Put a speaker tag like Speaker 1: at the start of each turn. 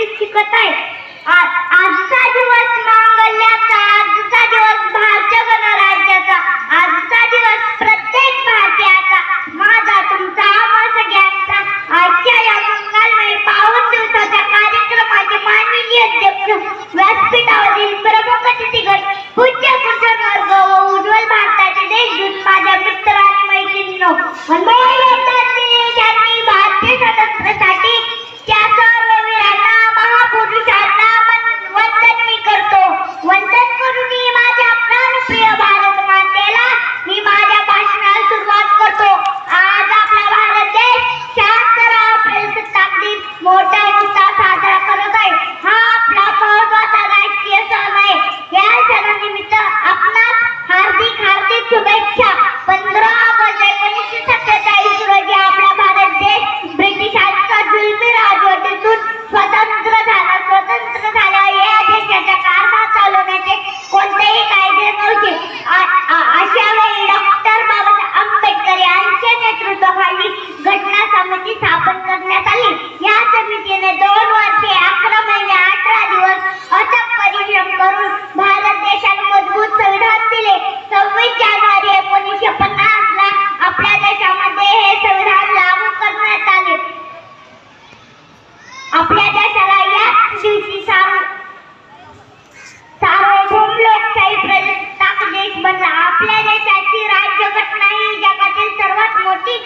Speaker 1: English शिकत आहे. आजचा दिवस मांगल्याचा, आजचा दिवस भारतीय गणराज्याचा, आजचा दिवस प्रत्येक भारतीयाचा, माझा तुमचा आम्हा सगळ्यांचा. आजच्या या मंगलमय पावन दिवसाच्या कार्यक्रमाचे माननीय अध्यक्ष, व्यासपीठावरील प्रमुख अतिथीगण, पूज्य गुरुजन वर्ग व उज्ज्वल भारताचे देशदूत, माझ्या मित्र आणि मैत्रिणींनो, त्यांनी भारतीय स्वातंत्र्यासाठी त्या सर्व वीरांना, महापुरुषांना वंदन मी करतो. वंदन करून माझ्या प्राणप्रिय भारत मातेला मी माझ्या भाषणाला सुरुवात करतो. आज आपला भारत देश 76 प्रजासत्ताक दिन मोठ्या उत्साहात साजरा करत आहे. हा आपला महत्त्वाचा राष्ट्रीय सण आहे. या सणानिमित्त आपणास हार्दिक हार्दिक शुभेच्छा. 15 ऑगस्ट 1947 रोजी आपला भारत देश ब्रिटिशांच्या जुलमी राजवटीतून स्वतंत्र झाला. स्वतंत्र झाल्यावर या देशाच्या कारभार चालवण्याचे कोणतेही कायदे नव्हते. अशा वेळी डॉक्टर बाबासाहेब आंबेडकर यांच्या नेतृत्वाखाली घटना समिती स्थापन करण्यात आली. या समितीने 2 वर्षे 11 महिने 18 दिवस अथक परिश्रम करून भारत देशाला मजबूत संविधान दिले. 26 जानेवारी 1950 ला आपल्या देशामध्ये हे संविधान लागू करण्यात आले. आपल्या देशाला याच दिवशी सार्वभौम लोकशाही प्रजासत्ताक देश बनला. आपल्या देशाची राज्यघटना ही जगातील सर्वात मोठी